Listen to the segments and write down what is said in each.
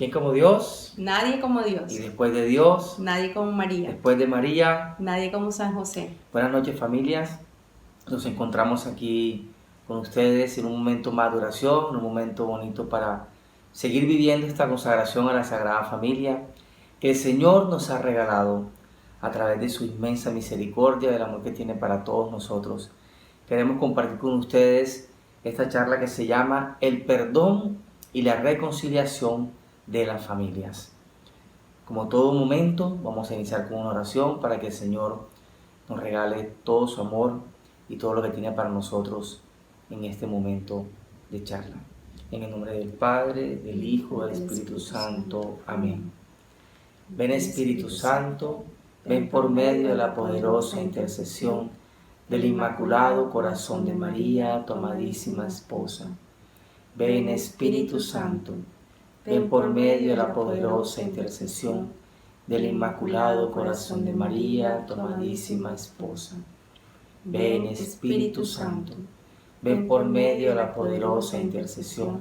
¿Quién como Dios? Nadie como Dios. Y después de Dios, Nadie como María. después de María. Nadie como San José. Buenas noches, familias. Nos encontramos aquí con ustedes en un momento más de oración, un momento bonito para seguir viviendo esta consagración a la Sagrada Familia que el Señor nos ha regalado a través de su inmensa misericordia, del amor que tiene para todos nosotros. Queremos compartir con ustedes esta charla que se llama El perdón y la reconciliación de las familias. Como todo momento, vamos a iniciar con una oración para que el Señor nos regale todo su amor y todo lo que tiene para nosotros en este momento de charla. En el nombre del Padre, del Hijo, del Espíritu Santo. Amén. Ven Espíritu Santo, ven por medio de la poderosa intercesión del Inmaculado Corazón de María, tu amadísima esposa. Ven Espíritu Santo, ven por medio de la poderosa intercesión del Inmaculado Corazón de María, tu amadísima esposa. Ven Espíritu Santo, ven por medio de la poderosa intercesión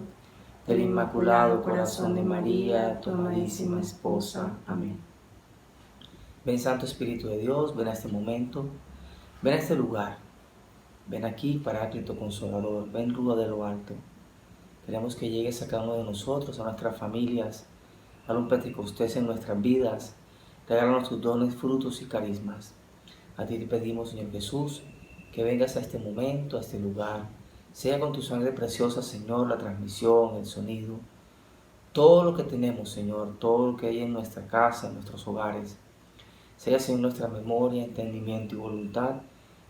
del Inmaculado Corazón de María, tu amadísima esposa. Amén. Ven Santo Espíritu de Dios, ven a este momento, ven a este lugar, ven aquí, Paráclito Consolador, ven Ruda de lo Alto. Queremos que llegues a cada uno de nosotros, a nuestras familias, a un Pentecostés en nuestras vidas, regálanos tus dones, frutos y carismas. A ti te pedimos, Señor Jesús, que vengas a este momento, a este lugar, sea con tu sangre preciosa, Señor, la transmisión, el sonido, todo lo que tenemos, Señor, todo lo que hay en nuestra casa, en nuestros hogares, sea, Señor, nuestra memoria, entendimiento y voluntad,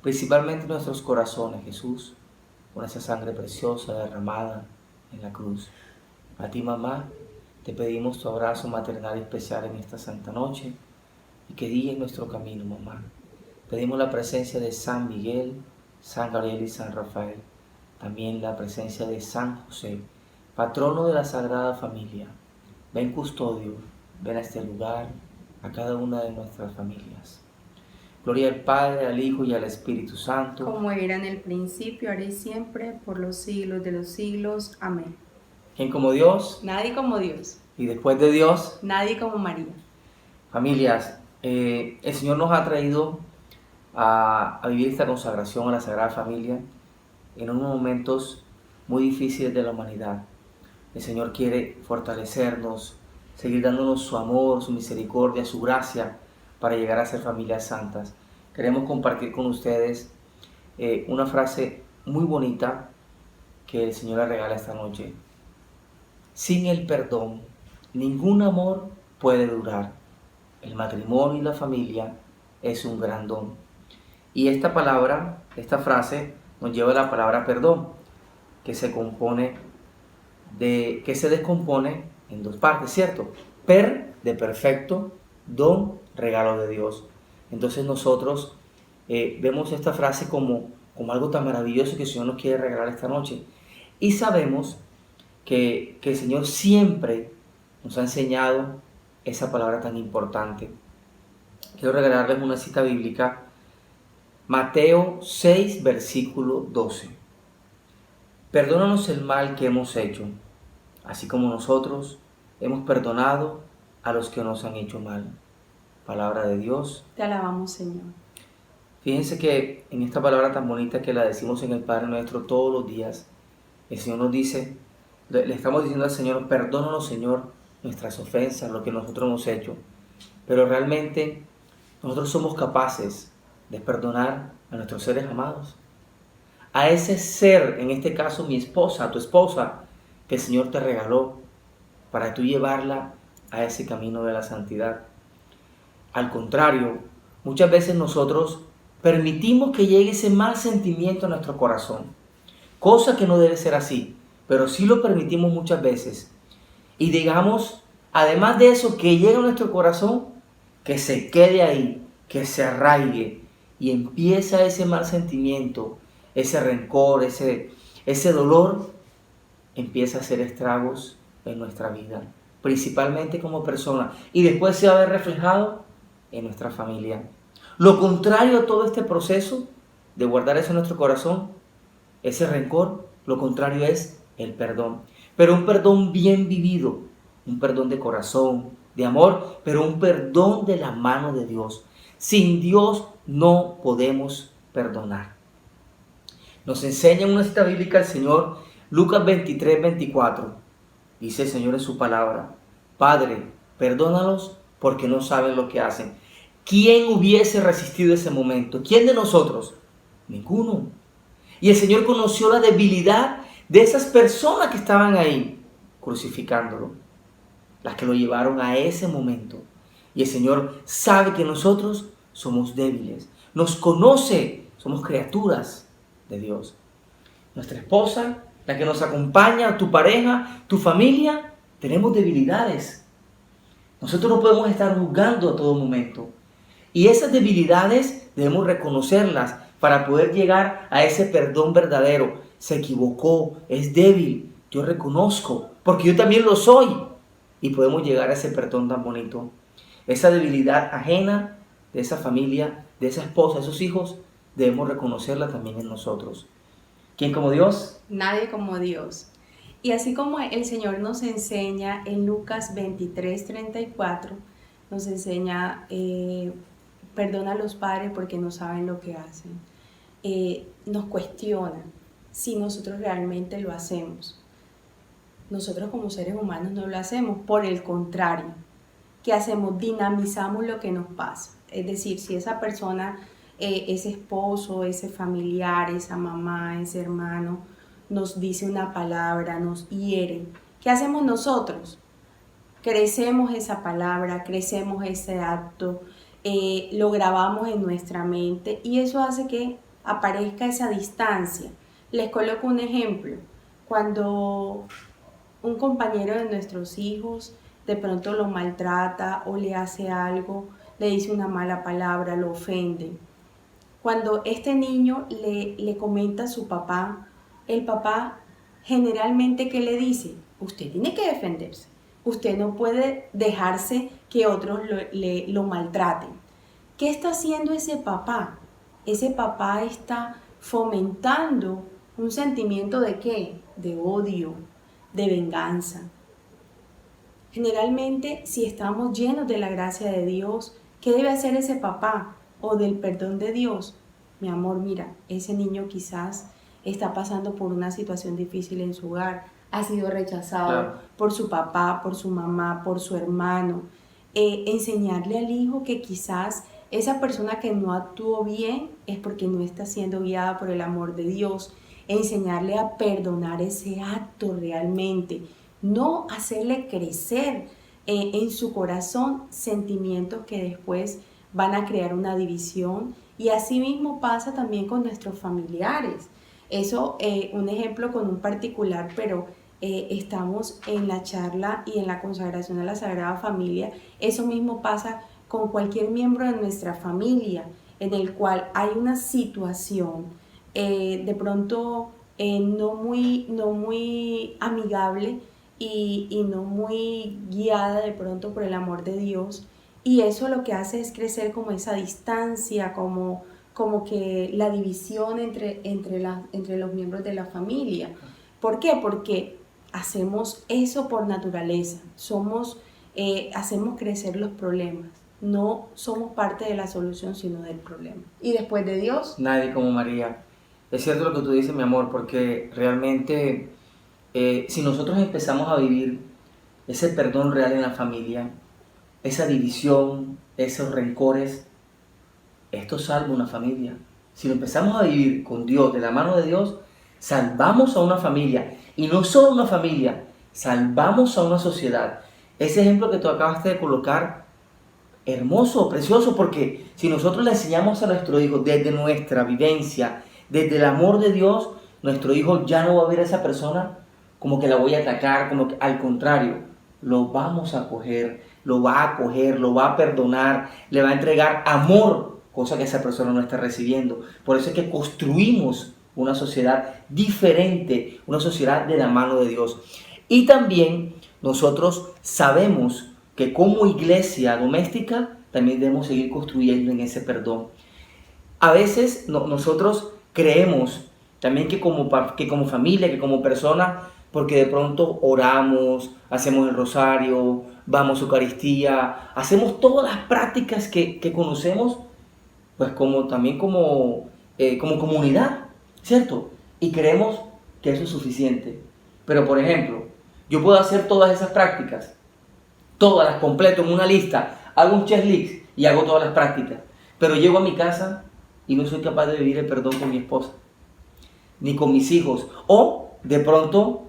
principalmente nuestros corazones, Jesús, con esa sangre preciosa derramada en la cruz. A ti, mamá, te pedimos tu abrazo maternal especial en esta santa noche y que guíe nuestro camino, mamá. Pedimos la presencia de San Miguel, San Gabriel y San Rafael. También la presencia de San José, patrono de la Sagrada Familia. Ven custodio, ven a este lugar, a cada una de nuestras familias. Gloria al Padre, al Hijo y al Espíritu Santo. Como era en el principio, ahora y siempre, por los siglos de los siglos. Amén. ¿Quién como Dios? Nadie como Dios. Y después de Dios, Nadie como María. familias, el Señor nos ha traído a vivir esta consagración a la Sagrada Familia en unos momentos muy difíciles de la humanidad. El Señor quiere fortalecernos, seguir dándonos su amor, su misericordia, su gracia para llegar a ser familias santas. Queremos compartir con ustedes una frase muy bonita que el Señor le regala esta noche. Sin el perdón, ningún amor puede durar. El matrimonio y la familia es un gran don. Y esta palabra, esta frase, nos lleva a la palabra perdón, que se descompone en dos partes, ¿cierto? Per, de perfecto, don, regalo de Dios. Entonces nosotros vemos esta frase como algo tan maravilloso que el Señor nos quiere regalar esta noche. Y sabemos que el Señor siempre nos ha enseñado esa palabra tan importante. Quiero regalarles una cita bíblica, Mateo 6, versículo 12. Perdónanos el mal que hemos hecho, así como nosotros hemos perdonado a los que nos han hecho mal. Palabra de Dios. Te alabamos, Señor. Fíjense que en esta palabra tan bonita que la decimos en el Padre Nuestro todos los días, el Señor nos dice, le estamos diciendo al Señor, perdónanos, Señor, nuestras ofensas, lo que nosotros hemos hecho. Pero realmente nosotros somos capaces de perdonar a nuestros seres amados. A ese ser, en este caso mi esposa, tu esposa, que el Señor te regaló para tú llevarla a ese camino de la santidad. Al contrario, muchas veces nosotros permitimos que llegue ese mal sentimiento a nuestro corazón, cosa que no debe ser así, pero sí lo permitimos muchas veces. Y digamos, además de eso, que llegue a nuestro corazón, que se quede ahí, que se arraigue y empieza ese mal sentimiento, ese rencor, ese dolor, empieza a hacer estragos en nuestra vida, principalmente como persona, y después se va a ver reflejado en nuestra familia. Lo contrario a todo este proceso de guardar eso en nuestro corazón, ese rencor, lo contrario es el perdón. Pero un perdón bien vivido, un perdón de corazón, de amor, pero un perdón de la mano de Dios. Sin Dios no podemos perdonar. Nos enseña en una cita bíblica el Señor, Lucas 23:24. Dice el Señor en su palabra: Padre, perdónalos porque no saben lo que hacen. ¿Quién hubiese resistido ese momento? ¿Quién de nosotros? Ninguno. Y el Señor conoció la debilidad de esas personas que estaban ahí crucificándolo, las que lo llevaron a ese momento. Y el Señor sabe que nosotros somos débiles, nos conoce, somos criaturas de Dios. Nuestra esposa, la que nos acompaña, tu pareja, tu familia, tenemos debilidades. Nosotros no podemos estar juzgando a todo momento. Y esas debilidades debemos reconocerlas para poder llegar a ese perdón verdadero. Se equivocó, es débil, yo reconozco, porque yo también lo soy. Y podemos llegar a ese perdón tan bonito. Esa debilidad ajena de esa familia, de esa esposa, de esos hijos, debemos reconocerla también en nosotros. ¿Quién como Dios? Nadie como Dios. Y así como el Señor nos enseña en Lucas 23:34, nos enseña, perdona a los padres porque no saben lo que hacen. Nos cuestiona si nosotros realmente lo hacemos. Nosotros como seres humanos no lo hacemos, por el contrario. ¿Qué hacemos? Dinamizamos lo que nos pasa. Es decir, si esa persona, ese esposo, ese familiar, esa mamá, ese hermano, nos dice una palabra, nos hiere, ¿qué hacemos nosotros? Crecemos esa palabra, crecemos ese acto, lo grabamos en nuestra mente y eso hace que aparezca esa distancia. Les coloco un ejemplo. Cuando un compañero de nuestros hijos de pronto lo maltrata o le hace algo, le dice una mala palabra, lo ofende. Cuando este niño le comenta a su papá, el papá generalmente, ¿qué le dice? Usted tiene que defenderse. Usted no puede dejarse que otros lo maltraten. ¿Qué está haciendo ese papá? Ese papá está fomentando un sentimiento ¿de qué? De odio, de venganza. Generalmente, si estamos llenos de la gracia de Dios, ¿qué debe hacer ese papá? O del perdón de Dios. Mi amor, mira, ese niño quizás está pasando por una situación difícil en su hogar, ha sido rechazado por su papá, por su mamá, por su hermano. Enseñarle al hijo que quizás esa persona que no actuó bien es porque no está siendo guiada por el amor de Dios. Enseñarle a perdonar ese acto realmente, no hacerle crecer en su corazón sentimientos que después van a crear una división. Y así mismo pasa también con nuestros familiares. Eso, un ejemplo con un particular, pero estamos en la charla y en la consagración a la Sagrada Familia. Eso mismo pasa con cualquier miembro de nuestra familia, en el cual hay una situación de pronto no muy amigable y no muy guiada de pronto por el amor de Dios. Y eso lo que hace es crecer como esa distancia, como que la división entre los miembros de la familia. ¿Por qué? Porque hacemos eso por naturaleza. Hacemos crecer los problemas. No somos parte de la solución, sino del problema. Y después de Dios, nadie como María. Es cierto lo que tú dices, mi amor, porque realmente si nosotros empezamos a vivir ese perdón real en la familia, esa división, esos rencores, esto salva una familia. Si lo empezamos a vivir con Dios, de la mano de Dios, salvamos a una familia. Y no solo una familia, salvamos a una sociedad. Ese ejemplo que tú acabaste de colocar, hermoso, precioso, porque si nosotros le enseñamos a nuestro hijo desde nuestra vivencia, desde el amor de Dios, nuestro hijo ya no va a ver a esa persona como que la voy a atacar, como que al contrario, lo vamos a acoger, lo va a acoger, lo va a perdonar, le va a entregar amor, cosa que esa persona no está recibiendo. Por eso es que construimos una sociedad diferente, una sociedad de la mano de Dios. Y también nosotros sabemos que como iglesia doméstica también debemos seguir construyendo en ese perdón. A veces nosotros creemos también que como familia, que como persona, porque de pronto oramos, hacemos el rosario, vamos a Eucaristía, hacemos todas las prácticas que conocemos, pues también como comunidad, ¿cierto? Y creemos que eso es suficiente. Pero por ejemplo, yo puedo hacer todas esas prácticas, todas las completo en una lista, hago un checklist y hago todas las prácticas, pero llego a mi casa y no soy capaz de vivir el perdón con mi esposa, ni con mis hijos. O de pronto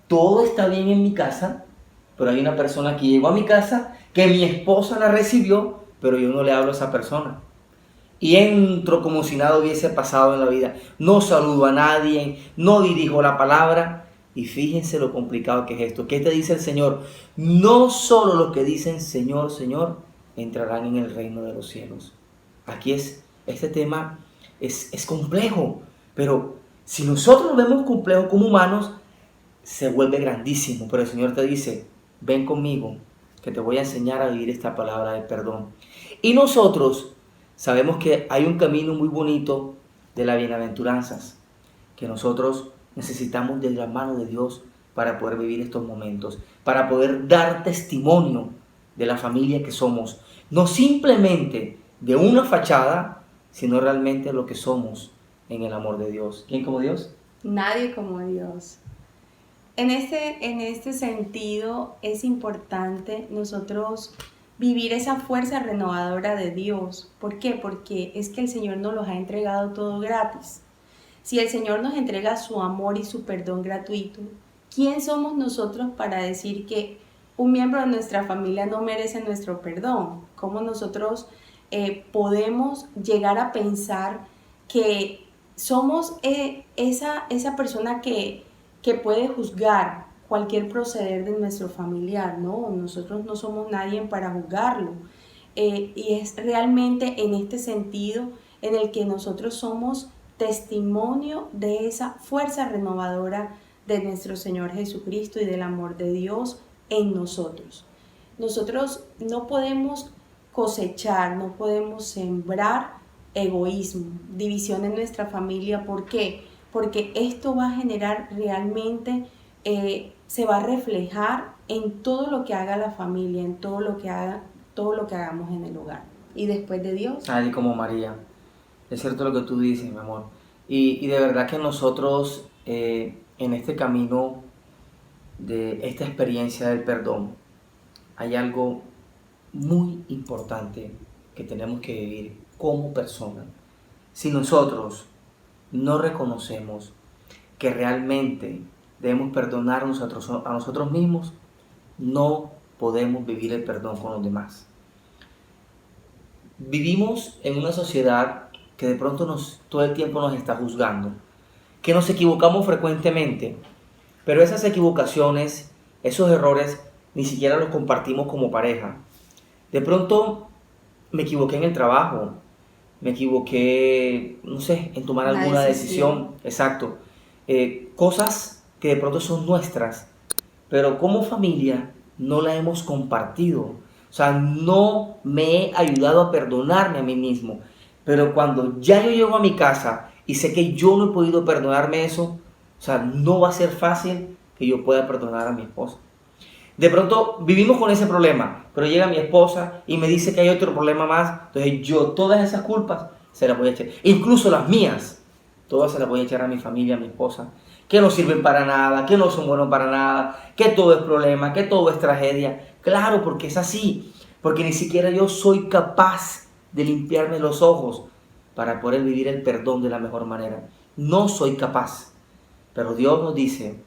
todo está bien en mi casa, pero hay una persona que llegó a mi casa que mi esposa la recibió, pero yo no le hablo a esa persona. Y entro como si nada hubiese pasado en la vida. No saludo a nadie, no dirijo la palabra. Y fíjense lo complicado que es esto. ¿Qué te dice el Señor? No solo los que dicen Señor, Señor, entrarán en el reino de los cielos. Este tema es complejo, pero si nosotros lo vemos complejo como humanos, se vuelve grandísimo. Pero el Señor te dice, ven conmigo, que te voy a enseñar a vivir esta palabra de perdón. Y nosotros sabemos que hay un camino muy bonito de las bienaventuranzas, que nosotros necesitamos de la mano de Dios para poder vivir estos momentos, para poder dar testimonio de la familia que somos, no simplemente de una fachada, sino realmente lo que somos en el amor de Dios. ¿Quién como Dios? Nadie como Dios. En este sentido es importante nosotros vivir esa fuerza renovadora de Dios. ¿Por qué? Porque es que el Señor nos los ha entregado todo gratis. Si el Señor nos entrega su amor y su perdón gratuito, ¿quién somos nosotros para decir que un miembro de nuestra familia no merece nuestro perdón? ¿Cómo nosotros podemos llegar a pensar que somos esa persona que puede juzgar cualquier proceder de nuestro familiar? No, nosotros no somos nadie para juzgarlo. Y es realmente en este sentido en el que nosotros somos testimonio de esa fuerza renovadora de nuestro Señor Jesucristo y del amor de Dios en nosotros. Nosotros no podemos cosechar, no podemos sembrar egoísmo, división en nuestra familia. ¿Por qué? Porque esto va a generar realmente, se va a reflejar en todo lo que haga la familia, en todo lo que hagamos en el hogar. Y después de Dios. Nadie como María. Es cierto lo que tú dices, mi amor. Y de verdad que nosotros en este camino de esta experiencia del perdón hay algo muy importante que tenemos que vivir como personas. Si nosotros no reconocemos que realmente debemos perdonarnos a nosotros mismos, no podemos vivir el perdón con los demás. Vivimos en una sociedad que de pronto todo el tiempo nos está juzgando, que nos equivocamos frecuentemente, pero esas equivocaciones, esos errores, ni siquiera los compartimos como pareja. De pronto me equivoqué en el trabajo, me equivoqué, no sé, en tomar alguna decisión. Exacto. Cosas que de pronto son nuestras, pero como familia no la hemos compartido. O sea, no me he ayudado a perdonarme a mí mismo. Pero cuando ya yo llego a mi casa y sé que yo no he podido perdonarme eso, o sea, no va a ser fácil que yo pueda perdonar a mi esposa. De pronto vivimos con ese problema, pero llega mi esposa y me dice que hay otro problema más. Entonces yo todas esas culpas se las voy a echar, incluso las mías, todas se las voy a echar a mi familia, a mi esposa, que no sirven para nada, que no son buenos para nada, que todo es problema, que todo es tragedia. Claro, porque es así, porque ni siquiera yo soy capaz de limpiarme los ojos para poder vivir el perdón de la mejor manera. No soy capaz, pero Dios nos dice,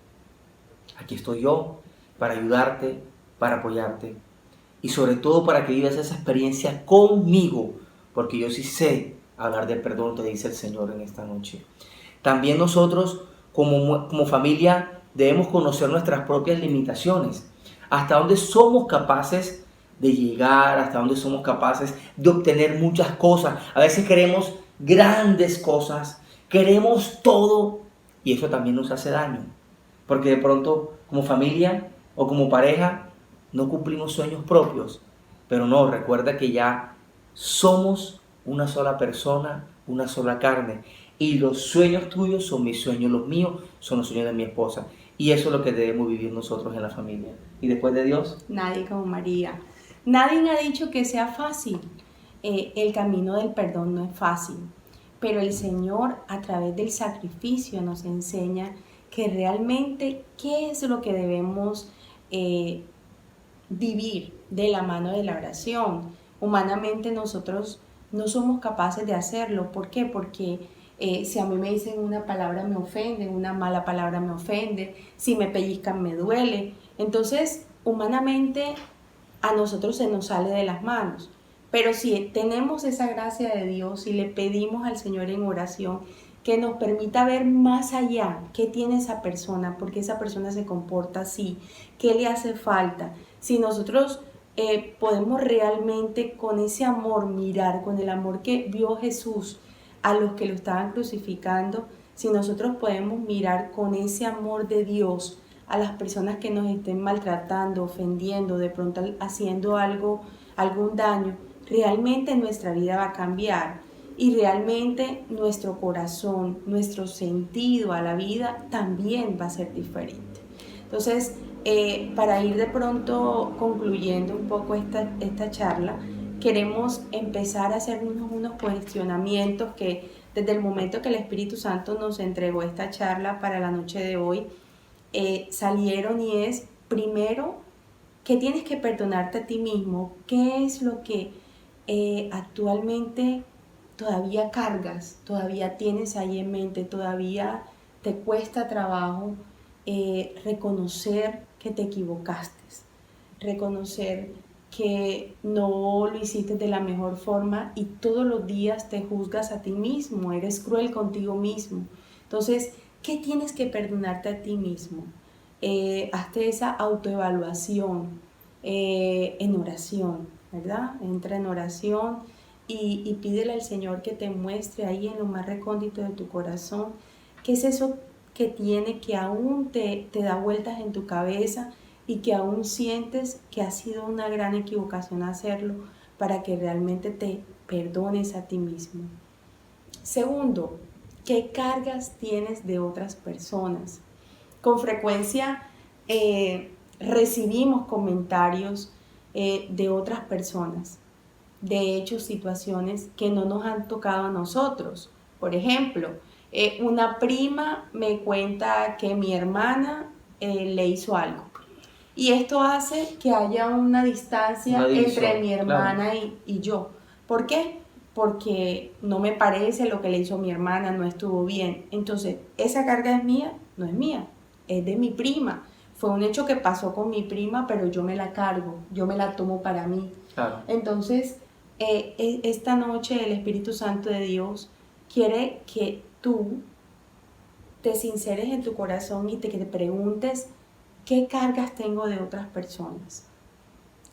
aquí estoy yo para ayudarte, para apoyarte y sobre todo para que vivas esa experiencia conmigo, porque yo sí sé hablar de perdón, te dice el Señor en esta noche. También nosotros como familia debemos conocer nuestras propias limitaciones, hasta dónde somos capaces de llegar, hasta dónde somos capaces de obtener muchas cosas. A veces queremos grandes cosas, queremos todo y eso también nos hace daño, porque de pronto como familia o como pareja no cumplimos sueños propios, pero no, recuerda que ya somos una sola persona, una sola carne, y los sueños tuyos son mis sueños, los míos son los sueños de mi esposa, Y eso es lo que debemos vivir nosotros en la familia. Y después de Dios, nadie como María. Nadie ha dicho que sea fácil. El camino del perdón no es fácil, pero el Señor a través del sacrificio nos enseña que realmente qué es lo que debemos vivir de la mano de la oración. Humanamente nosotros no somos capaces de hacerlo. ¿Por qué? Porque si a mí me dicen una palabra me ofende, una mala palabra me ofende, si me pellizcan me duele. Entonces, humanamente a nosotros se nos sale de las manos. Pero si tenemos esa gracia de Dios y le pedimos al Señor en oración que nos permita ver más allá qué tiene esa persona, por qué esa persona se comporta así, qué le hace falta, si nosotros podemos realmente con ese amor mirar, con el amor que vio Jesús a los que lo estaban crucificando, si nosotros podemos mirar con ese amor de Dios a las personas que nos estén maltratando, ofendiendo, de pronto haciendo algún daño, realmente nuestra vida va a cambiar y realmente nuestro corazón, nuestro sentido a la vida también va a ser diferente. Entonces, para ir de pronto concluyendo un poco esta charla, queremos empezar a hacernos unos cuestionamientos que desde el momento que el Espíritu Santo nos entregó esta charla para la noche de hoy, salieron, y es, primero, que tienes que perdonarte a ti mismo. ¿Qué es lo que actualmente todavía cargas, todavía tienes ahí en mente, todavía te cuesta trabajo reconocer que te equivocaste, reconocer que no lo hiciste de la mejor forma y todos los días te juzgas a ti mismo, eres cruel contigo mismo? Entonces, ¿qué tienes que perdonarte a ti mismo? Hazte esa autoevaluación en oración, ¿verdad? Entra en oración y pídele al Señor que te muestre ahí en lo más recóndito de tu corazón qué es eso que tiene, que aún te da vueltas en tu cabeza y que aún sientes que ha sido una gran equivocación hacerlo, para que realmente te perdones a ti mismo. Segundo, ¿qué cargas tienes de otras personas? Con frecuencia recibimos comentarios de otras personas, de hechos, situaciones que no nos han tocado a nosotros. Por ejemplo, una prima me cuenta que mi hermana le hizo algo. Y esto hace que haya una distancia entre mi hermana, claro, y yo. ¿Por qué? Porque no me parece lo que le hizo mi hermana, no estuvo bien. Entonces, ¿esa carga es mía? No es mía, es de mi prima. Fue un hecho que pasó con mi prima, pero yo me la cargo, yo me la tomo para mí. Claro. Entonces, esta noche el Espíritu Santo de Dios quiere que tú te sinceres en tu corazón y que te preguntes: ¿qué cargas tengo de otras personas?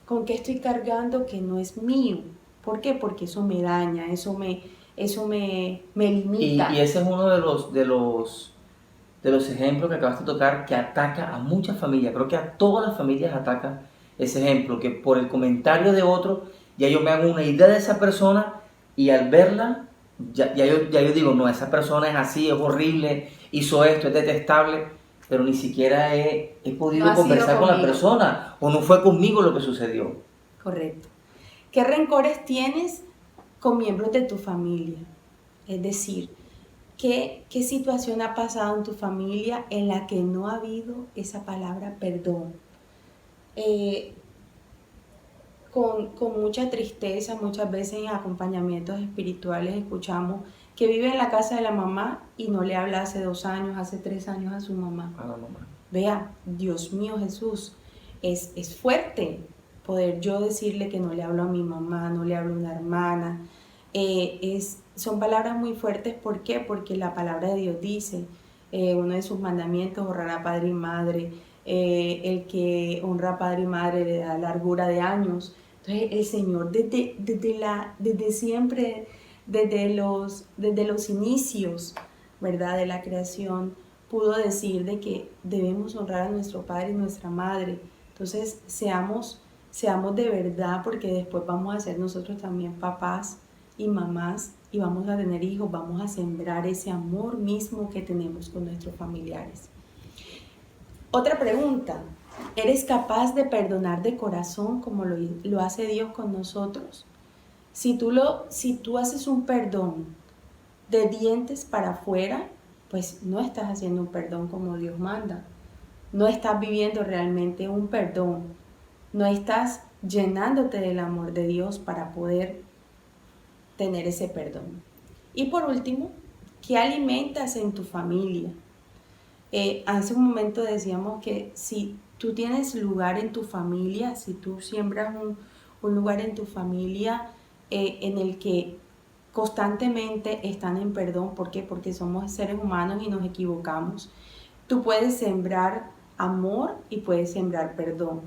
¿Con qué estoy cargando que no es mío? ¿Por qué? Porque eso me daña, eso me limita. Y ese es uno de los ejemplos que acabaste de tocar, que ataca a muchas familias. Creo que a todas las familias ataca ese ejemplo, que por el comentario de otro, ya yo me hago una idea de esa persona y al verla, ya yo digo, no, esa persona es así, es horrible, hizo esto, es detestable, pero ni siquiera he podido conversar con la persona, o no fue conmigo lo que sucedió. Correcto. ¿Qué rencores tienes con miembros de tu familia? Es decir, ¿qué situación ha pasado en tu familia en la que no ha habido esa palabra perdón? Con mucha tristeza, muchas veces en acompañamientos espirituales escuchamos que vive en la casa de la mamá y no le habla hace 2 años, hace 3 años a su mamá. A la mamá. Vea, Dios mío, Jesús, es fuerte poder yo decirle que no le hablo a mi mamá, no le hablo a una hermana. Son palabras muy fuertes. ¿Por qué? Porque la palabra de Dios dice, uno de sus mandamientos: honrar a padre y madre. El que honra a padre y madre le da largura de años. Entonces el Señor desde siempre, desde los inicios, ¿verdad?, de la creación, pudo decir de que debemos honrar a nuestro padre y nuestra madre. Entonces seamos de verdad, porque después vamos a ser nosotros también papás y mamás y vamos a tener hijos, vamos a sembrar ese amor mismo que tenemos con nuestros familiares. Otra pregunta, ¿eres capaz de perdonar de corazón como lo hace Dios con nosotros? Si tú haces un perdón de dientes para afuera, pues no estás haciendo un perdón como Dios manda. No estás viviendo realmente un perdón. No estás llenándote del amor de Dios para poder tener ese perdón. Y por último, ¿qué alimentas en tu familia? Hace un momento decíamos que si tú tienes lugar en tu familia, si tú siembras un lugar en tu familia en el que constantemente están en perdón, ¿por qué? Porque somos seres humanos y nos equivocamos. Tú puedes sembrar amor y puedes sembrar perdón.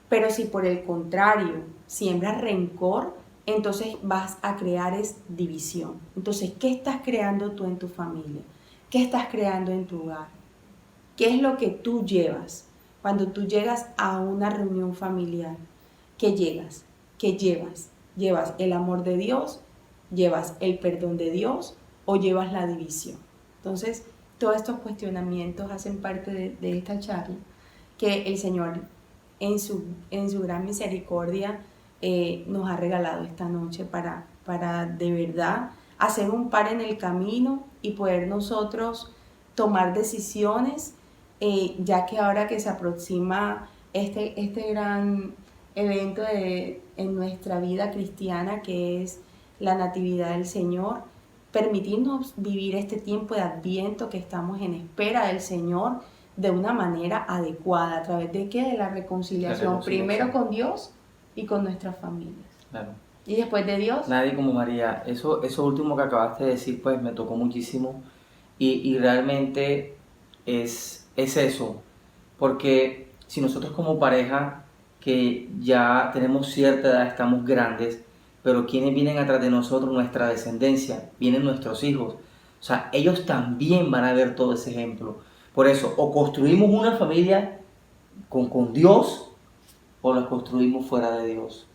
Pero si por el contrario siembras rencor, entonces vas a crear división. Entonces, ¿qué estás creando tú en tu familia? ¿Qué estás creando en tu hogar? ¿Qué es lo que tú llevas? Cuando tú llegas a una reunión familiar, ¿qué llegas? ¿Qué llevas? ¿Llevas el amor de Dios? ¿Llevas el perdón de Dios? ¿O llevas la división? Entonces, todos estos cuestionamientos hacen parte de esta charla que el Señor en su gran misericordia nos ha regalado esta noche para de verdad hacer un par en el camino y poder nosotros tomar decisiones, ya que ahora que se aproxima este gran evento en nuestra vida cristiana, que es la Natividad del Señor, permitirnos vivir este tiempo de Adviento que estamos en espera del Señor de una manera adecuada. ¿A través de qué? De la reconciliación. Primero con Dios y con nuestras familias. Claro. Y después de Dios. Nadie como María. Eso último que acabaste de decir, pues me tocó muchísimo. Y realmente es eso. Porque si nosotros como pareja, que ya tenemos cierta edad, estamos grandes, pero quienes vienen atrás de nosotros, nuestra descendencia, vienen nuestros hijos. O sea, ellos también van a ver todo ese ejemplo. Por eso, o construimos una familia con Dios, o la construimos fuera de Dios.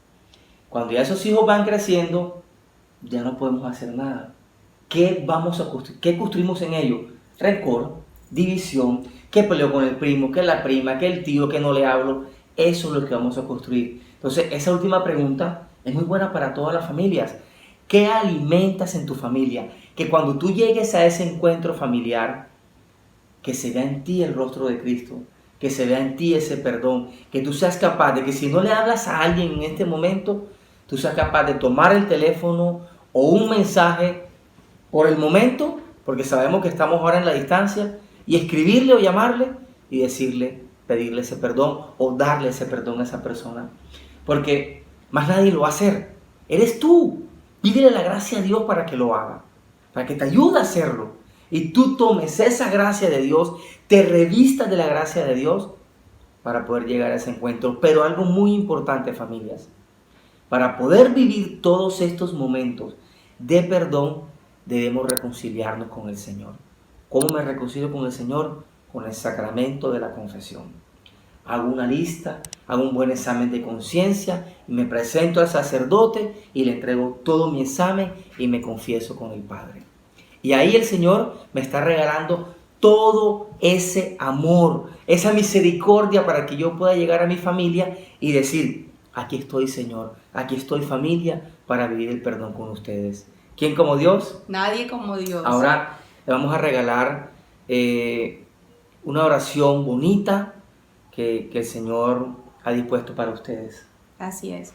Cuando ya esos hijos van creciendo, ya no podemos hacer nada. ¿Qué vamos a construir? ¿Qué construimos en ellos? Rencor, división, que peleo con el primo, que la prima, que el tío, que no le hablo. Eso es lo que vamos a construir. Entonces, esa última pregunta es muy buena para todas las familias. ¿Qué alimentas en tu familia? Que cuando tú llegues a ese encuentro familiar, que se vea en ti el rostro de Cristo, que se vea en ti ese perdón, que tú seas capaz de que si no le hablas a alguien en este momento, tú seas capaz de tomar el teléfono o un mensaje por el momento, porque sabemos que estamos ahora en la distancia, y escribirle o llamarle y decirle, pedirle ese perdón o darle ese perdón a esa persona. Porque más nadie lo va a hacer. Eres tú. Pídele la gracia a Dios para que lo haga, para que te ayude a hacerlo. Y tú tomes esa gracia de Dios, te revistas de la gracia de Dios para poder llegar a ese encuentro. Pero algo muy importante, familias, para poder vivir todos estos momentos de perdón, debemos reconciliarnos con el Señor. ¿Cómo me reconcilio con el Señor? Con el sacramento de la confesión. Hago una lista, hago un buen examen de conciencia y me presento al sacerdote y le entrego todo mi examen y me confieso con el Padre. Y ahí el Señor me está regalando todo ese amor, esa misericordia para que yo pueda llegar a mi familia y decir, aquí estoy, Señor, aquí estoy, familia, para vivir el perdón con ustedes. ¿Quién como Dios? Nadie como Dios. Ahora le vamos a regalar una oración bonita que el Señor ha dispuesto para ustedes. Así es.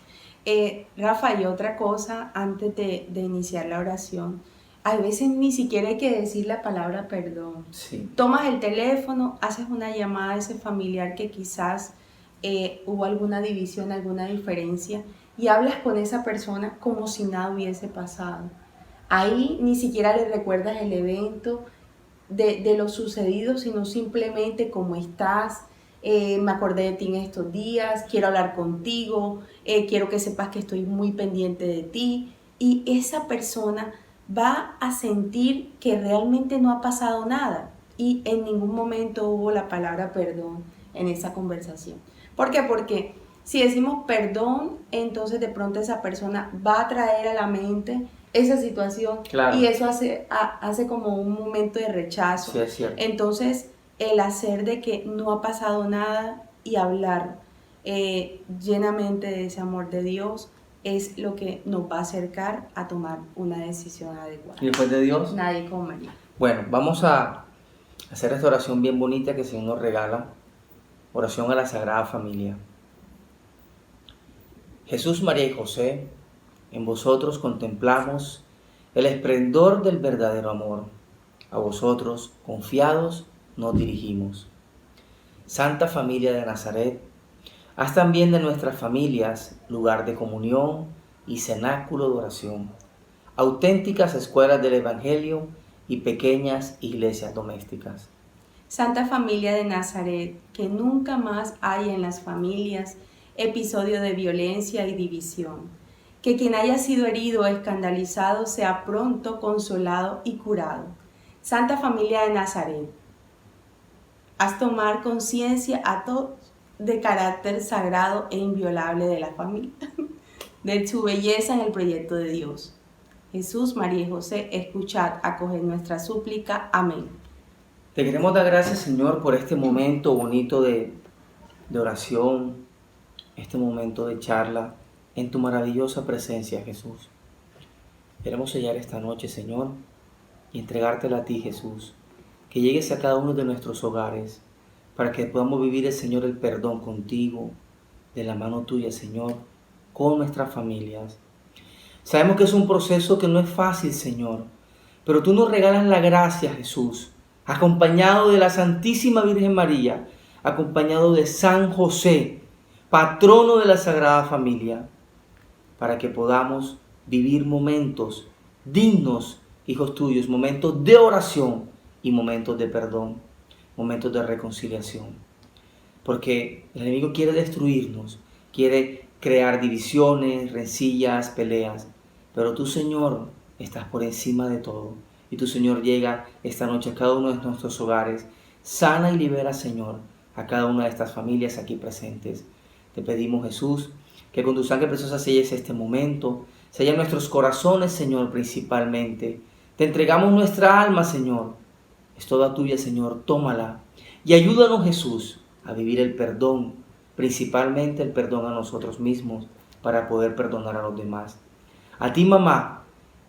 Rafa, y otra cosa antes de iniciar la oración. A veces ni siquiera hay que decir la palabra perdón. Sí. Tomas el teléfono, haces una llamada a ese familiar que quizás hubo alguna división, alguna diferencia, y hablas con esa persona como si nada hubiese pasado. Ahí ni siquiera le recuerdas el evento de lo sucedido, sino simplemente cómo estás. Me acordé de ti en estos días, quiero hablar contigo, quiero que sepas que estoy muy pendiente de ti. Y esa persona va a sentir que realmente no ha pasado nada y en ningún momento hubo la palabra perdón en esa conversación. ¿Por qué? Porque si decimos perdón, entonces de pronto esa persona va a traer a la mente esa situación, claro, y eso hace como un momento de rechazo. Sí, es cierto. Entonces, el hacer de que no ha pasado nada y hablar llenamente de ese amor de Dios es lo que nos va a acercar a tomar una decisión adecuada. ¿Y después de Dios? Nadie como María. Bueno, vamos a hacer esta oración bien bonita que el Señor nos regala. Oración a la Sagrada Familia. Jesús, María y José, en vosotros contemplamos el esplendor del verdadero amor. A vosotros, confiados, nos dirigimos. Santa Familia de Nazaret, haz también de nuestras familias lugar de comunión y cenáculo de oración, auténticas escuelas del Evangelio y pequeñas iglesias domésticas. Santa Familia de Nazaret, que nunca más haya en las familias episodio de violencia y división. Que quien haya sido herido o escandalizado sea pronto consolado y curado. Santa Familia de Nazaret, haz tomar conciencia a todos de carácter sagrado e inviolable de la familia, de su belleza en el proyecto de Dios. Jesús, María y José, escuchad, acoged nuestra súplica. Amén. Te queremos dar gracias, Señor, por este momento bonito de oración, este momento de charla en tu maravillosa presencia, Jesús. Queremos sellar esta noche, Señor, y entregártela a ti, Jesús. Que llegues a cada uno de nuestros hogares para que podamos vivir, Señor, el perdón contigo, de la mano tuya, Señor, con nuestras familias. Sabemos que es un proceso que no es fácil, Señor, pero tú nos regalas la gracia, Jesús, acompañado de la Santísima Virgen María, acompañado de San José, patrono de la Sagrada Familia, para que podamos vivir momentos dignos, hijos tuyos, momentos de oración y momentos de perdón, momentos de reconciliación. Porque el enemigo quiere destruirnos, quiere crear divisiones, rencillas, peleas, pero tú, Señor, estás por encima de todo. Y tu Señor llega esta noche a cada uno de nuestros hogares, sana y libera, Señor, a cada una de estas familias aquí presentes. Te pedimos, Jesús, que con tu sangre preciosa selles este momento, sella nuestros corazones, Señor, principalmente. Te entregamos nuestra alma, Señor. Es toda tuya, Señor, tómala. Y ayúdanos, Jesús, a vivir el perdón, principalmente el perdón a nosotros mismos, para poder perdonar a los demás. A ti, mamá,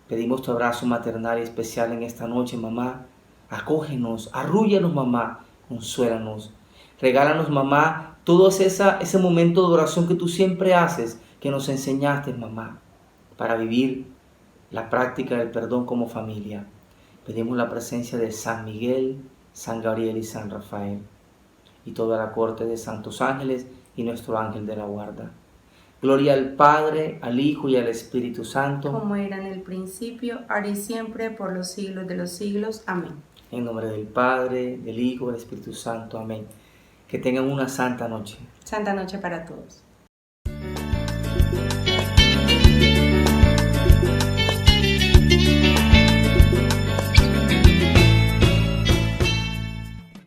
pedimos tu abrazo maternal y especial en esta noche, mamá. Acógenos, arrúllanos, mamá, consuélanos. Regálanos, mamá, todo ese momento de oración que tú siempre haces, que nos enseñaste, mamá, para vivir la práctica del perdón como familia. Pedimos la presencia de San Miguel, San Gabriel y San Rafael, y toda la corte de santos ángeles y nuestro ángel de la guarda. Gloria al Padre, al Hijo y al Espíritu Santo, como era en el principio, ahora y siempre, por los siglos de los siglos. Amén. En nombre del Padre, del Hijo y del Espíritu Santo. Amén. Que tengan una santa noche. Santa noche para todos.